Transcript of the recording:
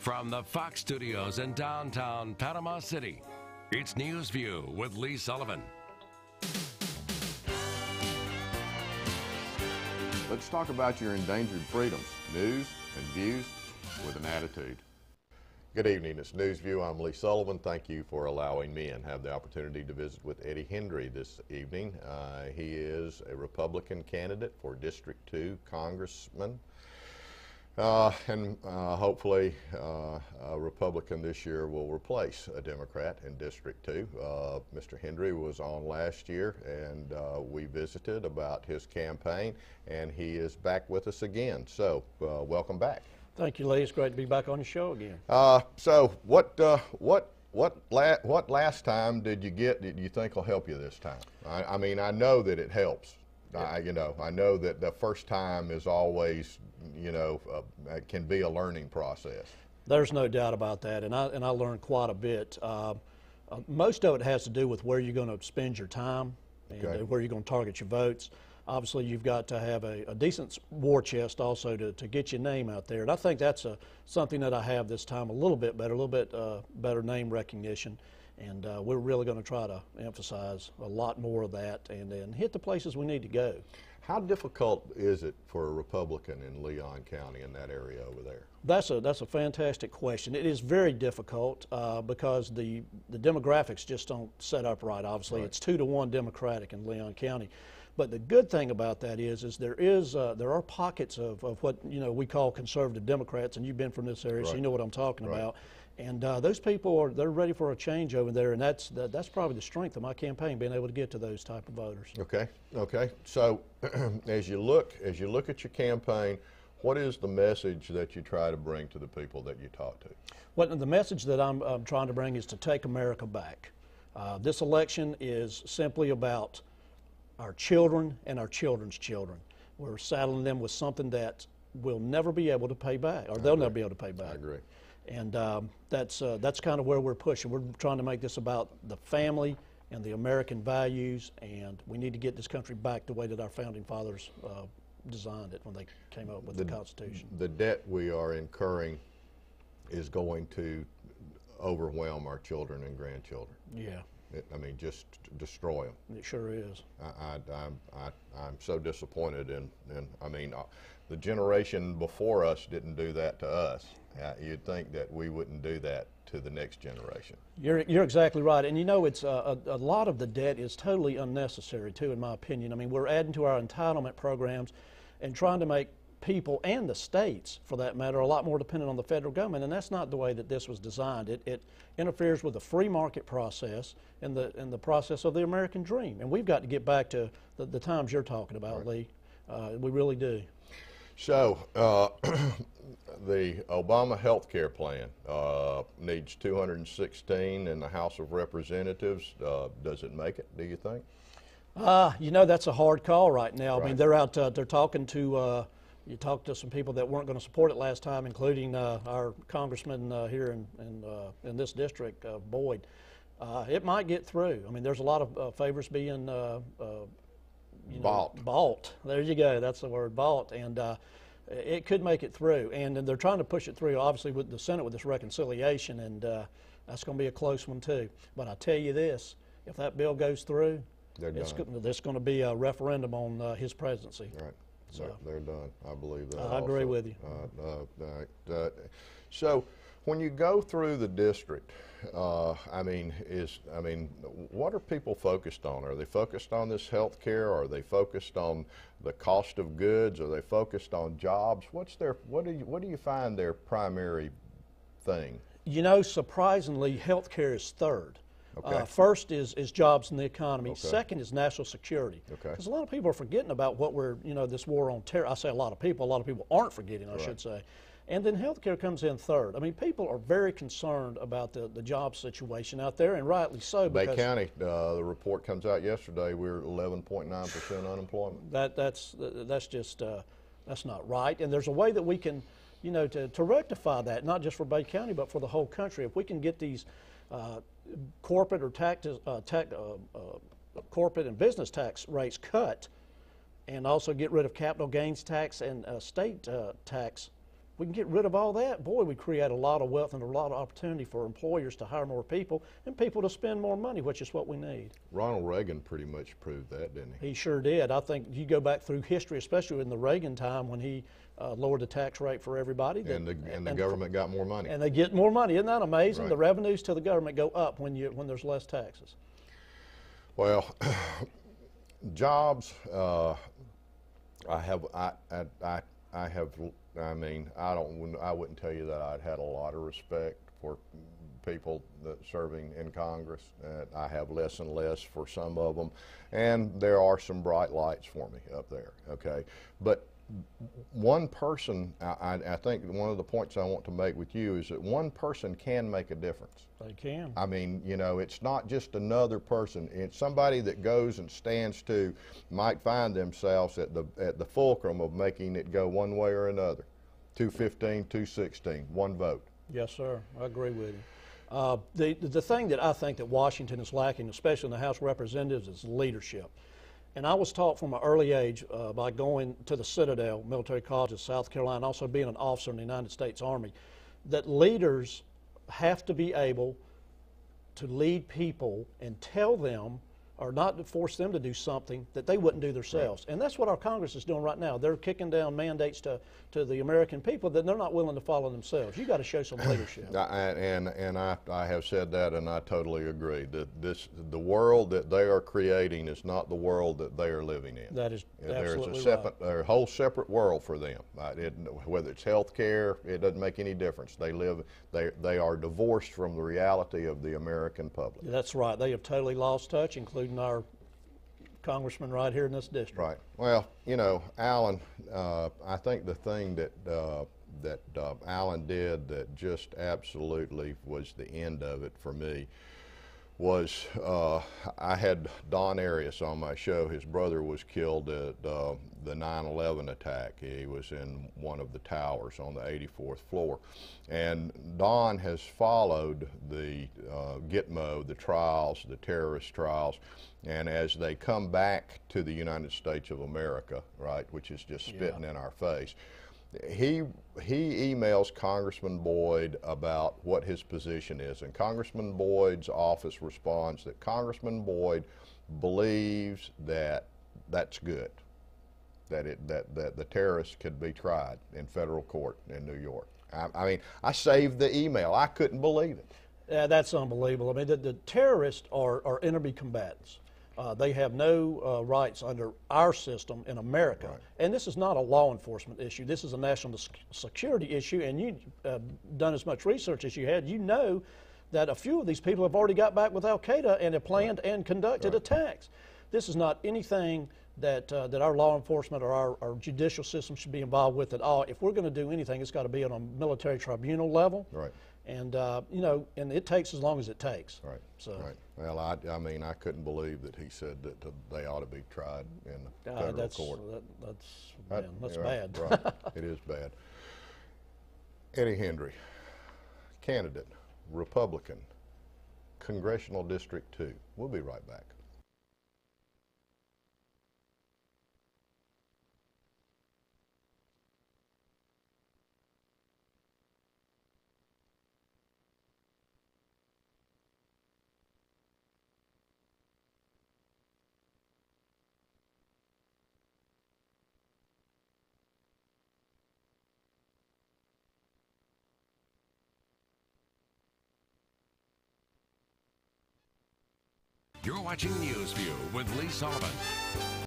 From the Fox Studios in downtown Panama City, it's News View with Lee Sullivan. Let's talk about your endangered freedoms, news and views with an attitude. Good evening, it's News View. I'm Lee Sullivan. Thank you for allowing me and have the opportunity to visit with Eddie Hendry this evening. He is a Republican candidate for District 2 Congressman. Hopefully a Republican this year will replace a Democrat in District 2. Mr. Hendry was on last year, and we visited about his campaign, and he is back with us again. So welcome back. Thank you, Lee. It's great to be back on the show again. So what last time did you get that you think will help you this time? I mean, I know that it helps. Yeah. I know that the first time is always, can be a learning process. There's no doubt about that, and I learned quite a bit. Most of it has to do with where you're going to spend your time and where you're going to target your votes. Obviously, you've got to have a decent war chest also to get your name out there, and I think that's something that I have this time a little bit better name recognition. And we're really going to try to emphasize a lot more of that and hit the places we need to go. How difficult is it for a Republican in Leon County in that area over there? That's a fantastic question. It is very difficult because the demographics just don't set up right. Obviously, It's 2-to-1 Democratic in Leon County. But the good thing about that is there are pockets of what we call conservative Democrats, and you've been from this area, so you know what I'm talking about. And those people they're ready for a change over there, and that's probably the strength of my campaign, being able to get to those type of voters. Okay. So as you look at your campaign, what is the message that you try to bring to the people that you talk to? Well, the message that I'm trying to bring is to take America back. This election is simply about our children and our children's children. We're saddling them with something that we'll never be able to pay back, or they'll never be able to pay back. I agree. And that's kind of where we're pushing. We're trying to make this about the family and the American values, and we need to get this country back the way that our founding fathers designed it when they came up with the Constitution. The debt we are incurring is going to overwhelm our children and grandchildren. Yeah. I mean, just destroy them. It sure is. I'm so disappointed in I mean, the generation before us didn't do that to us. You'd think that we wouldn't do that to the next generation. You're exactly right, and it's a lot of the debt is totally unnecessary too, in my opinion. I mean, we're adding to our entitlement programs and trying to make people and the states, for that matter, a lot more dependent on the federal government, and that's not the way that this was designed. It interferes with the free market process and the process of the American dream, and we've got to get back to the times you're talking about, Lee. We really do. So the Obama health care plan needs 216 in the House of Representatives. Does it make it, do you think? That's a hard call right now. I mean, they're out, they're talking to, you talked to some people that weren't going to support it last time, including our congressman here in this district, Boyd. It might get through. I mean, there's a lot of favors being bought. There you go. That's the word, bought. And it could make it through. And they're trying to push it through, obviously, with the Senate with this reconciliation. And that's going to be a close one, too. But I tell you this, if that bill goes through, there's going to be a referendum on his presidency. Right. So they're done. I believe that. I agree with you. So when you go through the district, what are people focused on? Are they focused on this health care? Are they focused on the cost of goods? Are they focused on jobs? What do you find their primary thing? Surprisingly, health care is third. Okay. First is jobs in the economy. Okay. Second is national security. Okay. Because a lot of people are forgetting about what this war on terror. I say a lot of people aren't forgetting, I should say. And then healthcare comes in third. I mean, people are very concerned about the job situation out there, and rightly so. Bay County, the report comes out yesterday, we're 11.9% unemployment. That's not right. And there's a way that we can, to rectify that, not just for Bay County, but for the whole country. If we can get these corporate and business tax rates cut, and also get rid of capital gains tax and state tax we can get rid of all that, boy, we create a lot of wealth and a lot of opportunity for employers to hire more people and people to spend more money, which is what we need. Ronald Reagan pretty much proved that, didn't he? He sure did. I think you go back through history, especially in the Reagan time when he lowered the tax rate for everybody. And the government got more money. And they get more money. Isn't that amazing? Right. The revenues to the government go up when there's less taxes. Well, jobs, I wouldn't tell you that I'd had a lot of respect for people that serving in Congress. I have less and less for some of them, and there are some bright lights for me up there, okay? But one person, I think one of the points I want to make with you is that one person can make a difference. They can. I mean, you know, it's not just another person. It's somebody that goes and stands to might find themselves at the fulcrum of making it go one way or another. 215, 216, one vote. Yes, sir. I agree with you. The thing that I think that Washington is lacking, especially in the House of Representatives, is leadership. And I was taught from an early age by going to the Citadel Military College in South Carolina, also being an officer in the United States Army, that leaders have to be able to lead people and tell them, or not to force them to do something that they wouldn't do themselves. Right. And that's what our Congress is doing right now. They're kicking down mandates to the American people that they're not willing to follow themselves. You got to show some leadership. And I have said that, and I totally agree that the world that they are creating is not the world that they are living in. That is absolutely right. There's a whole separate world for them. Whether it's health care, it doesn't make any difference. They are divorced from the reality of the American public. That's right. They have totally lost touch, including our congressman right here in this district. Right. Well, you know, Alan, I think the thing that Alan did that just absolutely was the end of it for me was I had Don Arias on my show. His brother was killed at the 9/11 attack. He was in one of the towers on the 84th floor. And Don has followed the Gitmo, the trials, the terrorist trials, and as they come back to the United States of America, right, which is just spitting in our face, he emails Congressman Boyd about what his position is, and Congressman Boyd's office responds that Congressman Boyd believes that that's good, that the terrorists could be tried in federal court in New York. I mean, I saved the email. I couldn't believe it. Yeah, that's unbelievable. I mean, the terrorists are enemy combatants. They have no rights under our system in America. Right. And this is not a law enforcement issue. This is a national security issue, and you've done as much research as you had. You know that a few of these people have already got back with al-Qaeda and have planned and conducted attacks. This is not anything that our law enforcement or our judicial system should be involved with at all. If we're going to do anything, it's got to be on a military tribunal level. Right. And, you know, and it takes as long as it takes. Right. So. Right. Well, I mean, I couldn't believe that he said that they ought to be tried in the federal court. That's bad. Right. It is bad. Eddie Hendry, candidate, Republican, Congressional District 2. We'll be right back. You're watching News View with Lee Sullivan.